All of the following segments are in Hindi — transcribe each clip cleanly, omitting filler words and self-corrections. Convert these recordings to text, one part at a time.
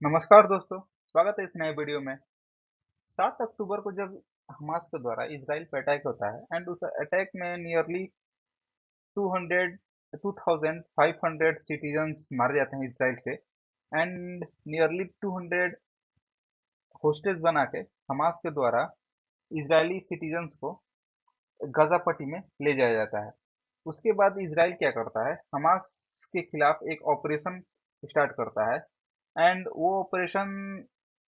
नमस्कार दोस्तों, स्वागत है इस नए वीडियो में। 7 अक्टूबर को जब हमास के द्वारा इजराइल पे अटैक होता है एंड उस अटैक में नियरली 200 2500 सिटीजन्स मारे जाते हैं इजराइल के एंड नियरली 200 होस्टेज बना के हमास के द्वारा इजरायली सिटीजन्स को गाजा पट्टी में ले जाया जाता है। उसके बाद इजराइल क्या करता है, हमास के खिलाफ एक ऑपरेशन स्टार्ट करता है एंड वो ऑपरेशन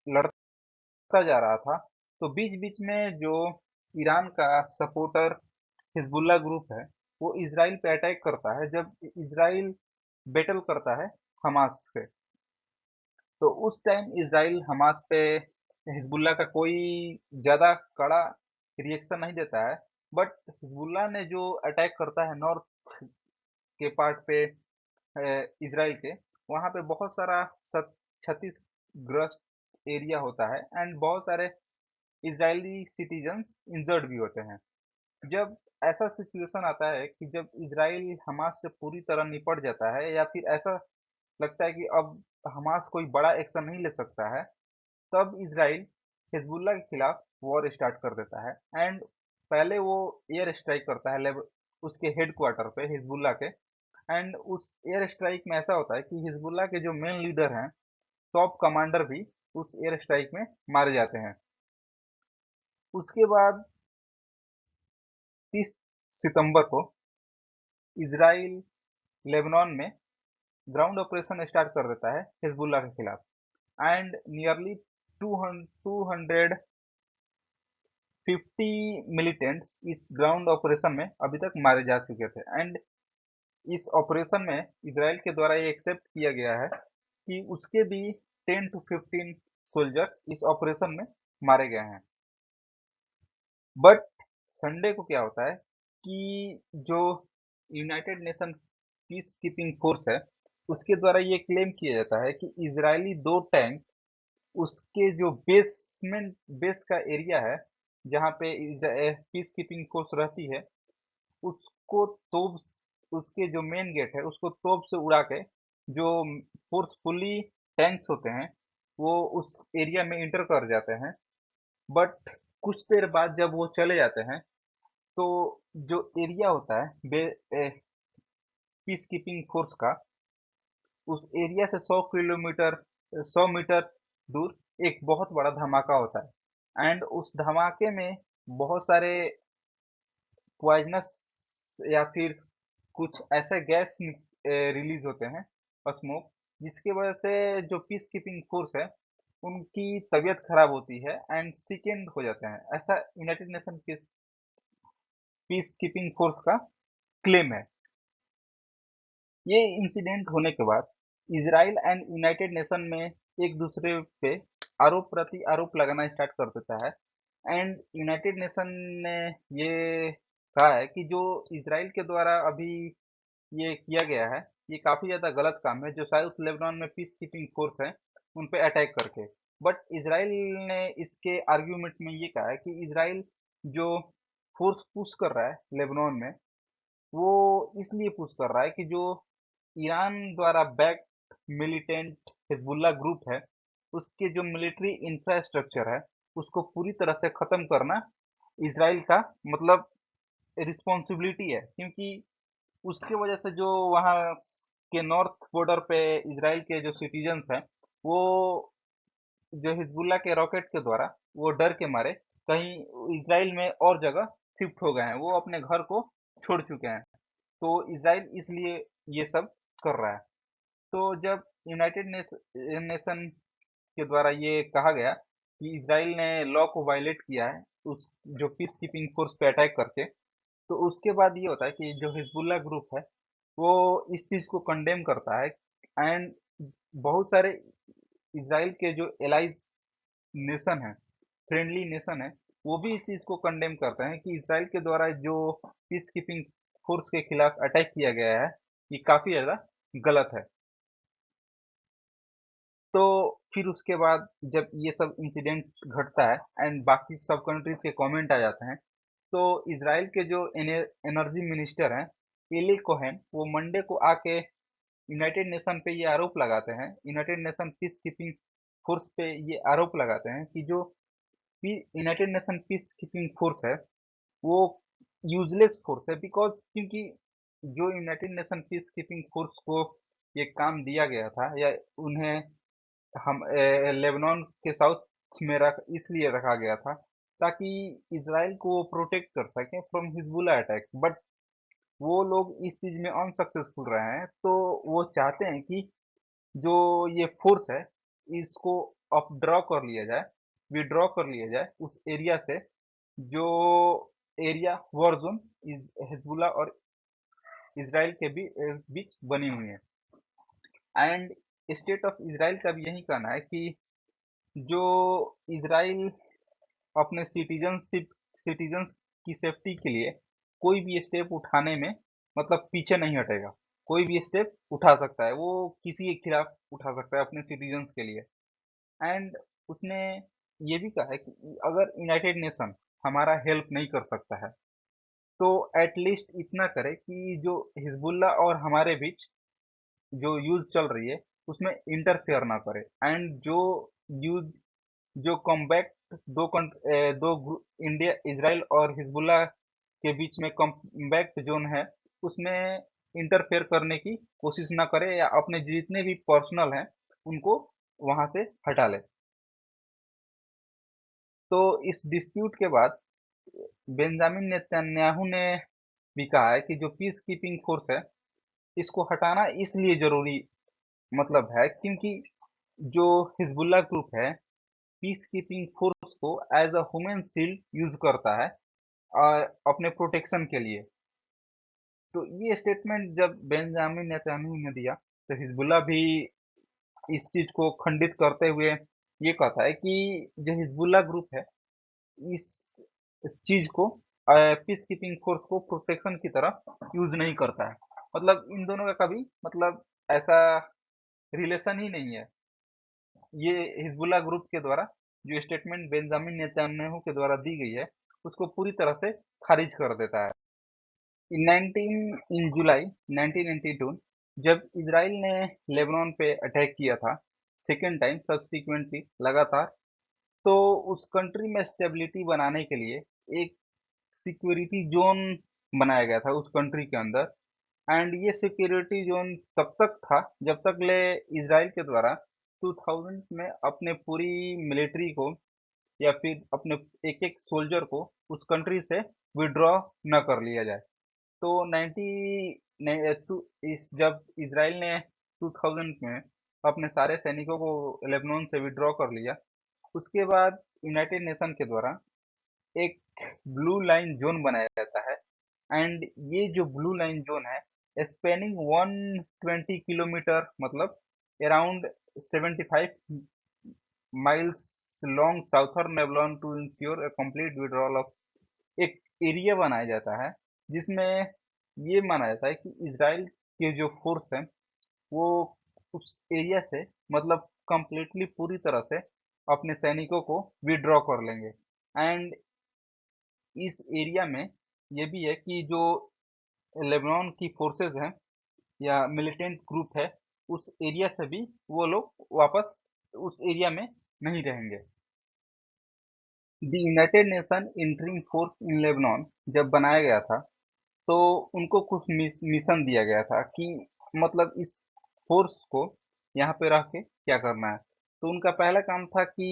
लड़ता जा रहा था। तो बीच-बीच में जो ईरान का सपोर्टर हिजबुल्लाह ग्रुप है, वो इजराइल पे अटैक करता है जब इजराइल बैटल करता है हमास से। तो उस टाइम इजराइल हमास पे हिजबुल्लाह का कोई ज़्यादा कड़ा रिएक्शन नहीं देता है। बट हिजबुल्लाह ने जो अटैक करता है नॉर्थ के पार्ट पे इजराइल के, वहाँ पे बहुत सारा क्षतिग्रस्त एरिया होता है एंड बहुत सारे इजरायली सिटीजन्स इंजर्ड भी होते हैं। जब ऐसा सिचुएशन आता है कि जब इजराइल हमास से पूरी तरह निपट जाता है या फिर ऐसा लगता है कि अब हमास कोई बड़ा एक्शन नहीं ले सकता है, तब इजराइल हिजबुल्लाह के खिलाफ वॉर स्टार्ट कर देता है एंड पहले वो एयर स्ट्राइक करता है उसके हेड क्वार्टर पे हिजबुल्लाह के। एंड उस एयर स्ट्राइक में ऐसा होता है कि हिजबुल्लाह के जो मेन लीडर हैं, टॉप कमांडर भी उस एयर स्ट्राइक में मारे जाते हैं। उसके बाद 30 सितंबर को इजराइल लेबनान में ग्राउंड ऑपरेशन स्टार्ट कर देता है हिजबुल्लाह के खिलाफ एंड नियरली 250 मिलिटेंट्स इस ग्राउंड ऑपरेशन में अभी तक मारे जा चुके थे एंड इस ऑपरेशन में इजराइल के द्वारा ये एक्सेप्ट किया गया है कि उसके भी 10 to 15 सोल्जर्स इस ऑपरेशन में मारे गए हैं। बट संडे को क्या होता है कि जो United nation piece keeping force है, उसके द्वारा ये क्लेम किया जाता है कि इजरायली 2 टैंक उसके जो बेस का एरिया है, जहाँ पे पीस कीपिंग फोर्स रहती है, उसको तोप उसके जो मेन गेट है उसको तोप से उड़ा के जो फोर्सफुली टैंक्स होते हैं, वो उस एरिया में इंटर कर जाते हैं। बट कुछ देर बाद जब वो चले जाते हैं, तो जो एरिया होता है पीस कीपिंग फोर्स का, उस एरिया से 100 मीटर दूर एक बहुत बड़ा धमाका होता है एंड उस धमाके में बहुत सारे पॉइजनस या फिर कुछ ऐसे गैस रिलीज होते हैं, स्मोक, जिसकी वजह से जो पीस कीपिंग फोर्स है उनकी तबीयत खराब होती है एंड सिकेंड हो जाते हैं। ऐसा यूनाइटेड नेशन के पीस कीपिंग फोर्स का क्लेम है। ये इंसिडेंट होने के बाद इजराइल एंड यूनाइटेड नेशन में एक दूसरे पे आरोप प्रति आरोप लगाना स्टार्ट कर देता है एंड यूनाइटेड नेशन ने ये कहा है कि जो इजराइल के द्वारा अभी ये किया गया है, ये काफी ज्यादा गलत काम है, जो साउथ लेबनान में पीस कीपिंग फोर्स है उन पे अटैक करके। बट इजराइल ने इसके आर्ग्यूमेंट में ये कहा है कि इजराइल जो फोर्स पुश कर रहा है लेबनान में, वो इसलिए पुश कर रहा है कि जो ईरान द्वारा बैक मिलिटेंट हिजबुल्लाह ग्रुप है, उसके जो मिलिट्री इंफ्रास्ट्रक्चर है, उसको पूरी तरह से खत्म करना इजराइल का मतलब रिस्पॉन्सिबिलिटी है। क्योंकि उसके वजह से जो वहाँ के नॉर्थ बॉर्डर पे इजराइल के जो सिटीजन्स हैं, वो जो हिजबुल्लाह के रॉकेट के द्वारा वो डर के मारे कहीं इजराइल में और जगह शिफ्ट हो गए हैं, वो अपने घर को छोड़ चुके हैं। तो इजराइल इसलिए ये सब कर रहा है। तो जब यूनाइटेड नेशन के द्वारा ये कहा गया कि इजराइल ने लॉ को वायलेट किया है उस जो पीस कीपिंग फोर्स पे अटैक करके, तो उसके बाद ये होता है कि जो हिजबुल्लाह ग्रुप है वो इस चीज को कंडेम करता है एंड बहुत सारे इजराइल के जो एलाइज नेशन है, फ्रेंडली नेशन है, वो भी इस चीज को कंडेम करते हैं कि इजराइल के द्वारा जो पीस कीपिंग फोर्स के खिलाफ अटैक किया गया है, ये काफी ज्यादा गलत है। तो फिर उसके बाद जब ये सब इंसिडेंट घटता है एंड बाकी सब कंट्रीज के कमेंट आ जाते हैं, तो इजराइल के जो एनर्जी मिनिस्टर हैं एली कोहेन, वो मंडे को आके यूनाइटेड नेशन पे ये आरोप लगाते हैं, United nation piece keeping force पे ये आरोप लगाते हैं कि जो United nation piece keeping force है वो यूजलेस फोर्स है, बिकॉज क्योंकि जो United nation piece keeping force को ये काम दिया गया था, या उन्हें हम लेबनान के साउथ में इसलिए रखा गया था ताकि इसराइल को प्रोटेक्ट कर सके फ्रॉम हिजबुल्लाह अटैक। बट वो लोग इस चीज में अनसक्सेसफुल रहे हैं, तो वो चाहते हैं कि जो ये फोर्स है इसको अप ड्रॉ कर लिया जाए, विड्रॉ कर लिया जाए उस एरिया से जो एरिया वॉर जोन हिजबुल्लाह और इसराइल के बीच बनी हुई है। एंड स्टेट ऑफ इसराइल का भी यही कहना है कि जो इसराइल अपने सिटीजन्स की सेफ्टी के लिए कोई भी स्टेप उठाने में मतलब पीछे नहीं हटेगा। कोई भी स्टेप उठा सकता है, वो किसी के खिलाफ उठा सकता है अपने सिटीजन्स के लिए। एंड उसने ये भी कहा है कि अगर यूनाइटेड नेशन हमारा हेल्प नहीं कर सकता है तो एटलीस्ट इतना करे कि जो हिजबुल्ला और हमारे बीच जो यूज चल रही है उसमें इंटरफेयर ना करे। एंड जो यूज जो कॉम्बैक्ट इंडिया इजराइल और हिजबुल्लाह के बीच में कॉम्बैक्ट जोन है उसमें इंटरफेयर करने की कोशिश ना करे, या अपने जितने भी पर्सनल हैं उनको वहां से हटा ले। तो इस डिस्प्यूट के बाद बेंजामिन नेतन्याहू ने भी कहा है कि जो पीस कीपिंग फोर्स है इसको हटाना इसलिए जरूरी मतलब है क्योंकि जो हिजबुल्लाह ग्रुप है पीस कीपिंग फोर्स को as a human shield use करता है अपने प्रोटेक्शन के लिए। तो ये स्टेटमेंट जब बेंजामिन नेतन्याहू ने दिया तो हिजबुल्लाह भी इस चीज को खंडित करते हुए ये कहता है कि जो हिजबुल्लाह ग्रुप है इस चीज को पीस कीपिंग फोर्स को प्रोटेक्शन की तरह यूज नहीं करता है। मतलब इन दोनों का कभी मतलब ऐसा रिलेशन ही नहीं है। ये हिजबुल्लाह ग्रुप के द्वारा जो स्टेटमेंट बेंजामिन नेतन्याहू के द्वारा दी गई है उसको पूरी तरह से खारिज कर देता है। इन जुलाई 1992 जब इसराइल ने लेबनान पे अटैक किया था सेकेंड टाइम सब्सिक्वेंटली लगातार, तो उस कंट्री में स्टेबिलिटी बनाने के लिए एक सिक्योरिटी जोन बनाया गया था उस कंट्री के अंदर। एंड ये सिक्योरिटी जोन तब तक था जब तक ले इसराइल के द्वारा 2000 में अपने पूरी मिलिट्री को या फिर अपने एक एक सोल्जर को उस कंट्री से विड्रॉ न कर लिया जाए। तो 90 इस जब इसराइल ने 2000 में अपने सारे सैनिकों को लेबनान से विड्रॉ कर लिया, उसके बाद यूनाइटेड नेशन के द्वारा एक ब्लू लाइन जोन बनाया जाता है। एंड ये जो ब्लू लाइन जोन है स्पेनिंग 120 किलोमीटर मतलब around 75 miles long southern Lebanon to ensure a complete withdrawal of एक एरिया बनाया जाता है जिसमें ये माना जाता है कि इसराइल के जो फोर्स है वो उस एरिया से मतलब कंप्लीटली पूरी तरह से अपने सैनिकों को विड्रॉ कर लेंगे। एंड इस एरिया में ये भी है कि जो लेबनान की फोर्सेस हैं या मिलिटेंट ग्रुप है उस एरिया से भी वो लोग वापस उस एरिया में नहीं रहेंगे। The United nation interim force in Lebanon जब बनाया गया था तो उनको कुछ मिशन दिया गया था कि मतलब इस फोर्स को यहाँ पे रह के क्या करना है। तो उनका पहला काम था कि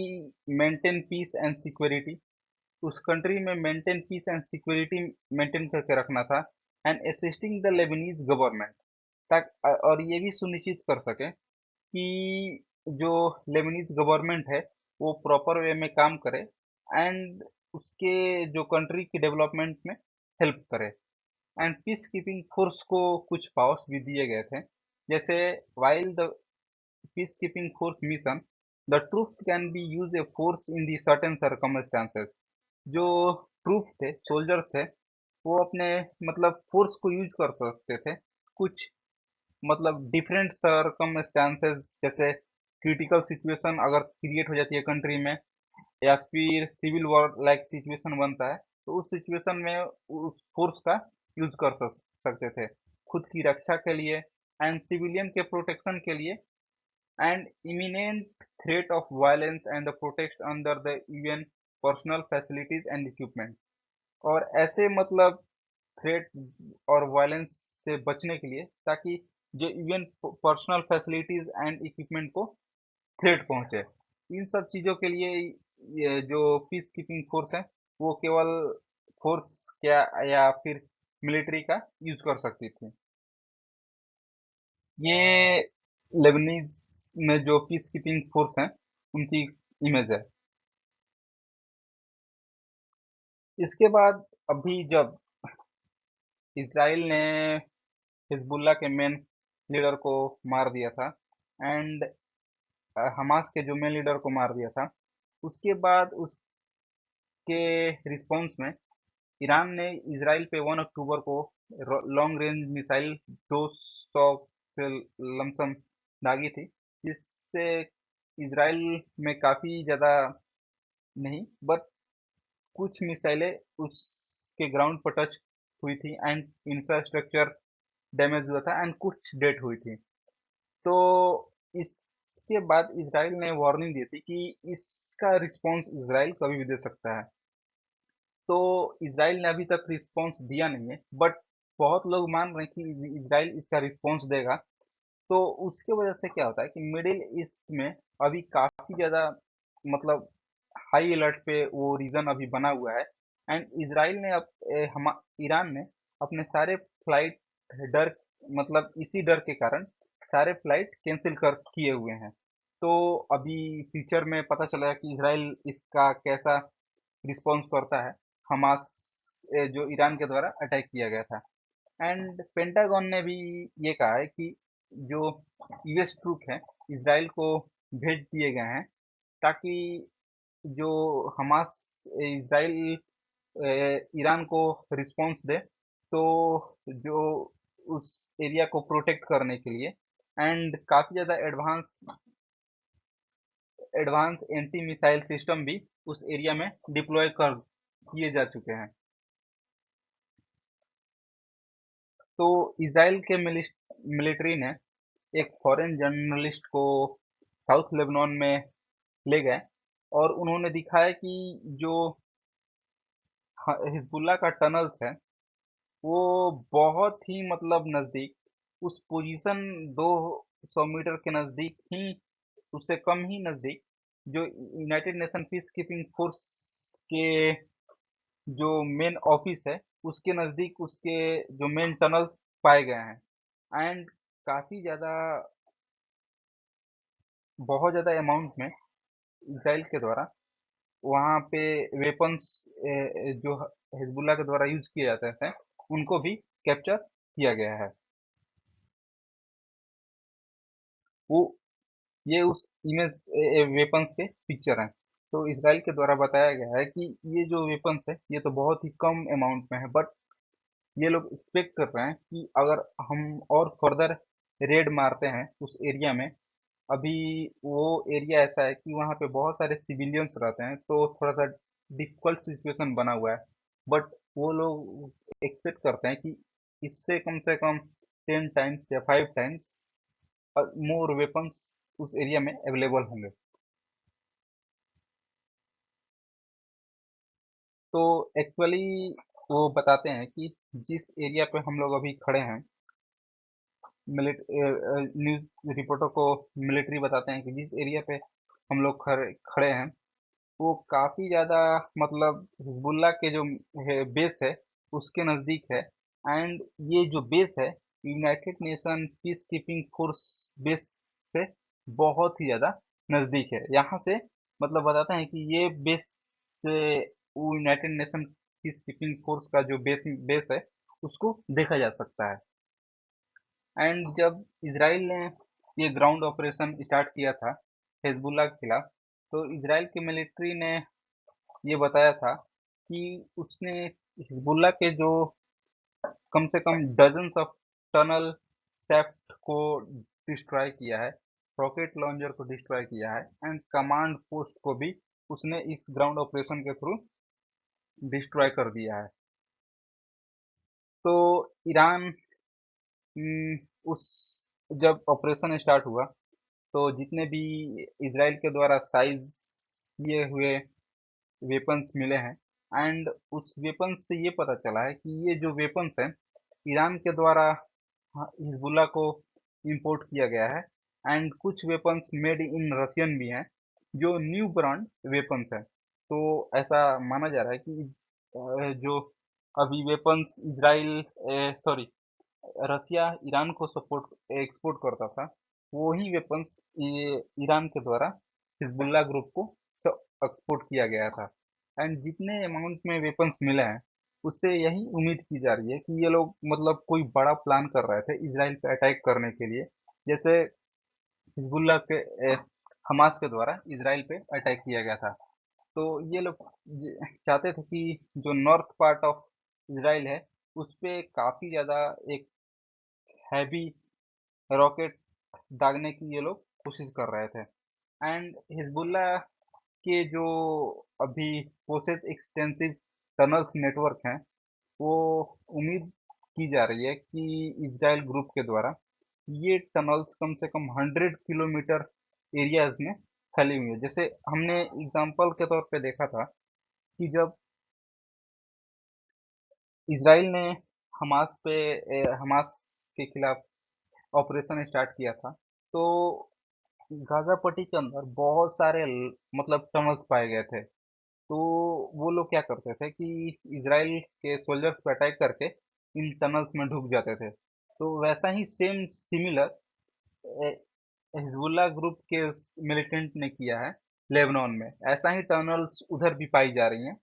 मेंटेन पीस एंड सिक्योरिटी, उस कंट्री में maintain piece and security maintain करके रखना था। And assisting the Lebanese government तक, और ये भी सुनिश्चित कर सके कि जो लेबनीज गवर्नमेंट है वो प्रॉपर वे में काम करे एंड उसके जो कंट्री की डेवलपमेंट में हेल्प करे। एंड पीस कीपिंग फोर्स को कुछ पावर्स भी दिए गए थे, जैसे while the piece keeping force mission the truth can be use a force in the certain circumstances. जो ट्रूप थे सोल्जर थे वो अपने मतलब फोर्स को यूज कर सकते थे कुछ मतलब डिफरेंट सर्कमस्टांसेस, जैसे क्रिटिकल सिचुएशन अगर क्रिएट हो जाती है कंट्री में या फिर सिविल वॉर लाइक सिचुएशन बनता है तो उस सिचुएशन में उस फोर्स का यूज कर सकते थे खुद की रक्षा के लिए एंड सिविलियन के प्रोटेक्शन के लिए। and imminent threat of violence and the protest under the UN personal facilities and equipment। और ऐसे मतलब थ्रेट और वायलेंस से बचने के लिए ताकि जो UN personal facilities and equipment को थ्रेट पहुंचे, इन सब चीजों के लिए ये जो पीस कीपिंग फोर्स है वो केवल फोर्स क्या या फिर मिलिट्री का यूज कर सकती थी। ये लेबनीज में जो पीस कीपिंग फोर्स है उनकी इमेज है। इसके बाद अभी जब इसराइल ने हिजबुल्ला के मेन लीडर को मार दिया था एंड हमास के जो मेन लीडर को मार दिया था, उसके बाद उसके रिस्पॉन्स में ईरान ने इसराइल पे 1 अक्टूबर को लॉन्ग रेंज मिसाइल 200 से लमसम दागी थी, जिससे इसराइल में काफ़ी ज़्यादा नहीं बट कुछ मिसाइलें उसके ग्राउंड पर टच हुई थी एंड इंफ्रास्ट्रक्चर डैमेज हुआ था एंड कुछ डेथ हुई थी। तो इसके बाद इसराइल ने वार्निंग दी थी कि इसका रिस्पॉन्स इसराइल कभी भी दे सकता है। तो इसराइल ने अभी तक रिस्पॉन्स दिया नहीं है बट बहुत लोग मान रहे हैं कि इसराइल इसका रिस्पॉन्स देगा। तो उसके वजह से क्या होता है कि मिडिल ईस्ट में अभी काफ़ी ज़्यादा मतलब हाई अलर्ट पे वो रीजन अभी बना हुआ है एंड इसराइल ने हम ईरान ने अपने सारे फ्लाइट डर मतलब इसी डर के कारण सारे फ्लाइट कैंसिल कर किए हुए हैं। तो अभी फ्यूचर में पता चलेगा कि इसराइल इसका कैसा रिस्पॉन्स करता है हमास जो ईरान के द्वारा अटैक किया गया था। एंड पेंटागन ने भी ये कहा है कि जो यूएस ट्रूप है इसराइल को भेज दिए गए हैं ताकि जो हमास इसराइल ईरान को रिस्पॉन्स दे, तो जो उस एरिया को प्रोटेक्ट करने के लिए एंड काफ़ी ज़्यादा advance advance anti missile system भी उस एरिया में डिप्लॉय कर किए जा चुके हैं। तो इसराइल के मिलिट्री ने एक फॉरेन जर्नलिस्ट को साउथ लेबनान में ले गए और उन्होंने दिखाया कि जो हिजबुल्ला का टनल्स है वो बहुत ही मतलब नज़दीक उस पोजीशन 200 मीटर के नज़दीक ही, उससे कम ही नज़दीक जो United nation piece keeping force के जो मेन ऑफिस है उसके नज़दीक उसके जो मेन टनल्स पाए गए हैं एंड काफ़ी ज़्यादा बहुत ज़्यादा अमाउंट में इसराइल के द्वारा वहाँ पे वेपन्स जो हिजबुल्लाह के द्वारा यूज किए जाते थे उनको भी कैप्चर किया गया है। वो ये उस इमेज वेपन्स के पिक्चर हैं। तो इसराइल के द्वारा बताया गया है कि ये जो वेपन्स है ये तो बहुत ही कम अमाउंट में है बट ये लोग एक्सपेक्ट कर रहे हैं कि अगर हम और फर्दर रेड मारते हैं उस एरिया में, अभी वो एरिया ऐसा है कि वहाँ पे बहुत सारे सिविलियंस रहते हैं तो थोड़ा सा डिफिकल्ट सिचुएशन बना हुआ है बट वो लोग एक्सपेक्ट करते हैं कि इससे कम से कम 10 टाइम्स या 5 टाइम्स मोर वेपन्स उस एरिया में अवेलेबल होंगे। तो एक्चुअली वो बताते हैं कि जिस एरिया पे हम लोग अभी खड़े हैं, न्यूज़ रिपोर्टर को मिलिट्री बताते हैं कि जिस एरिया पे हम लोग खड़े खड़े हैं वो काफ़ी ज़्यादा मतलब हिजबुल्लाह के जो है बेस है उसके नज़दीक है एंड ये जो बेस है United nation piece keeping force base से बहुत ही ज़्यादा नज़दीक है। यहाँ से मतलब बताते हैं कि ये बेस से वो United nation piece keeping force का जो बेस बेस है उसको देखा जा सकता है। एंड जब इसराइल ने ये ग्राउंड ऑपरेशन स्टार्ट किया था हिजबुल्लाह के खिलाफ, तो इसराइल की मिलिट्री ने ये बताया था कि उसने हिजबुल्लाह के जो कम से कम डजन्स ऑफ टनल सेफ्ट को डिस्ट्रॉय किया है, रॉकेट लॉन्चर को डिस्ट्रॉय किया है एंड कमांड पोस्ट को भी उसने इस ग्राउंड ऑपरेशन के थ्रू डिस्ट्रॉय कर दिया है। तो ईरान उस जब ऑपरेशन स्टार्ट हुआ तो जितने भी इजराइल के द्वारा साइज किए हुए वेपन्स मिले हैं, एंड उस वेपन्स से ये पता चला है कि ये जो वेपन्स हैं ईरान के द्वारा हिजबुल्ला को इंपोर्ट किया गया है, एंड कुछ वेपन्स मेड इन रशियन भी हैं जो न्यू ब्रांड वेपन्स हैं। तो ऐसा माना जा रहा है कि जो अभी वेपन्स इसराइल सॉरी रसिया ईरान को सपोर्ट एक्सपोर्ट करता था, वो ही वेपन्स ये ईरान के द्वारा हिजबुल्ला ग्रुप को एक्सपोर्ट किया गया था। एंड जितने अमाउंट में वेपन्स मिले हैं, उससे यही उम्मीद की जा रही है कि ये लोग मतलब कोई बड़ा प्लान कर रहे थे इसराइल पे अटैक करने के लिए, जैसे हिजबुल्ला के हमास के द्वारा इसराइल पे अटैक किया गया था। तो ये लोग चाहते थे कि जो नॉर्थ पार्ट ऑफ इसराइल है, उस पे काफी ज्यादा एक हैवी रॉकेट दागने की ये लोग कोशिश कर रहे थे। एंड हिजबुल्ला के जो अभी पोसेस एक्सटेंसिव टनल्स नेटवर्क हैं, वो उम्मीद की जा रही है कि इजराइल ग्रुप के द्वारा ये टनल्स कम से कम 100 किलोमीटर एरियाज में फैली हुई है। जैसे हमने एग्जांपल के तौर पे देखा था कि जब इजराइल ने हमास के खिलाफ ऑपरेशन स्टार्ट किया था, तो गाजा पट्टी के अंदर बहुत सारे मतलब टनल्स पाए गए थे। तो वो लोग क्या करते थे कि इजराइल के सोल्जर्स पे अटैक करके इन टनल्स में ढुक जाते थे। तो वैसा ही सेम सिमिलर हिजबुल्ला ग्रुप के मिलिटेंट ने किया है लेबनान में। ऐसा ही टनल्स उधर भी पाई जा रही हैं।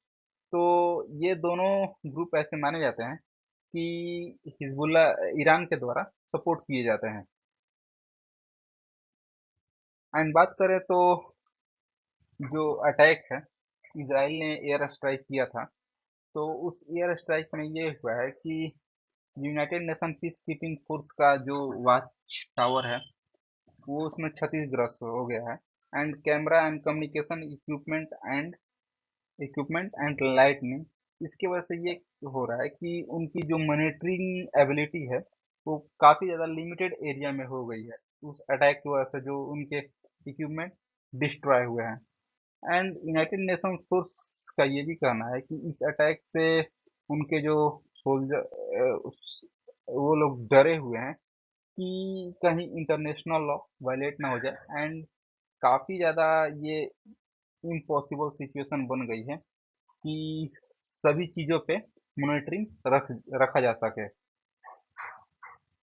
तो ये दोनों ग्रुप ऐसे माने जाते हैं कि हिजबुल्ला ईरान के द्वारा सपोर्ट किए जाते हैं। एंड बात करें तो जो अटैक है, इजराइल ने एयर स्ट्राइक किया था, तो उस एयर स्ट्राइक में ये हुआ है कि United nation piece keeping force का जो वॉच टावर है, वो उसमें क्षतिग्रस्त हो गया है। And camera and communication equipment and lightning, इसकी वजह से ये हो रहा है कि उनकी जो मॉनिटरिंग एबिलिटी है, वो काफ़ी ज़्यादा लिमिटेड एरिया में हो गई है उस अटैक की वजह से, जो उनके इक्विपमेंट डिस्ट्रॉय हुए हैं। एंड यूनाइटेड नेशन फोर्स का ये भी कहना है कि इस अटैक से उनके जो सोल्जर वो लोग डरे हुए हैं कि कहीं इंटरनेशनल लॉ वायलेट ना हो जाए। एंड काफ़ी ज़्यादा ये इम्पॉसिबल सिचुएशन बन गई है कि सभी चीज़ों पे मॉनिटरिंग रखा जा सके।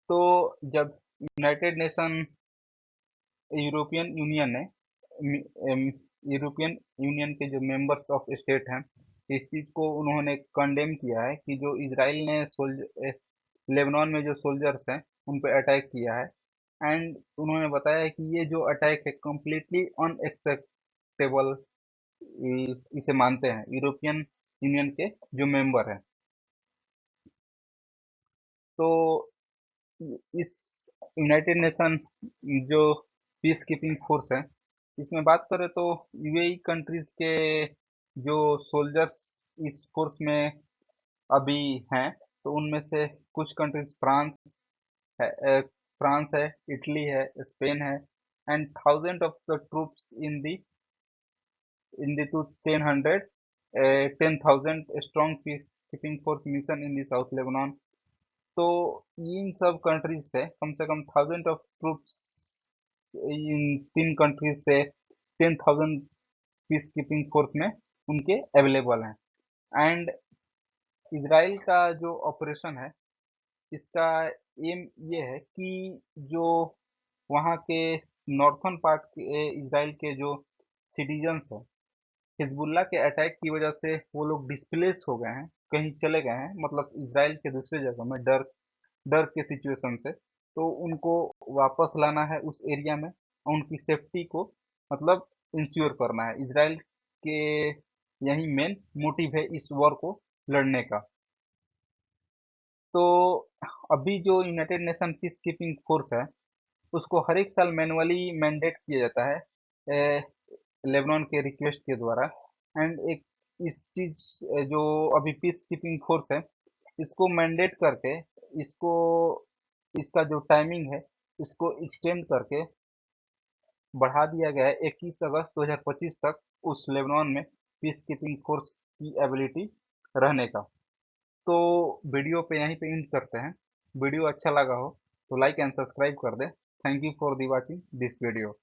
तो जब यूनाइटेड नेशन यूरोपियन यूनियन ने यूरोपियन यूनियन के जो मेंबर्स ऑफ स्टेट हैं, इस चीज़ को उन्होंने कंडेम किया है कि जो इसराइल ने लेबनान में जो सोल्जर्स हैं उन पे अटैक किया है। एंड उन्होंने बताया है कि ये जो अटैक है कम्प्लीटली अनएक्सेप्टेबल इसे मानते हैं यूरोपियन यूनियन के जो मेंबर हैं। तो इस यूनाइटेड नेशन जो पीस कीपिंग फोर्स है, इसमें बात करें तो यूएई कंट्रीज के जो सोल्जर्स इस फोर्स में अभी हैं, तो उनमें से कुछ कंट्रीज है फ्रांस है, इटली है, स्पेन है। And thousand of the troops in the two 10,000 strong piece keeping force mission in the south Lebanon. तो इन सब कंट्रीज से कम 1000 ऑफ ट्रूप्स इन 3 कंट्रीज से 10,000 पीस कीपिंग फोर्स में उनके अवेलेबल हैं। एंड इसराइल का जो ऑपरेशन है, इसका एम ये है कि जो वहाँ के नॉर्थन पार्ट के इसराइल के जो सिटीजन्स हैं, हिजबुल्ला के अटैक की वजह से वो लोग डिस्प्लेस हो गए हैं, कहीं चले गए हैं, मतलब इसराइल के दूसरे जगह में डर डर के सिचुएशन से। तो उनको वापस लाना है उस एरिया में, और उनकी सेफ्टी को मतलब इंश्योर करना है। इसराइल के यही मेन मोटिव है इस वॉर को लड़ने का। तो अभी जो United nation piece keeping force है, उसको हर एक साल मैनुअली मैंडेट किया जाता है लेबनान के रिक्वेस्ट के द्वारा। एंड एक इस चीज जो अभी पीस कीपिंग फोर्स है, इसको मैंडेट करके इसको इसका जो टाइमिंग है, इसको एक्सटेंड करके बढ़ा दिया गया है 21 अगस्त 2025 तक उस लेबनान में पीस कीपिंग फोर्स की एबिलिटी रहने का। तो वीडियो पे यहीं पे एंड करते हैं। वीडियो अच्छा लगा हो तो लाइक एंड सब्सक्राइब कर दे। Thank you for the watching this video.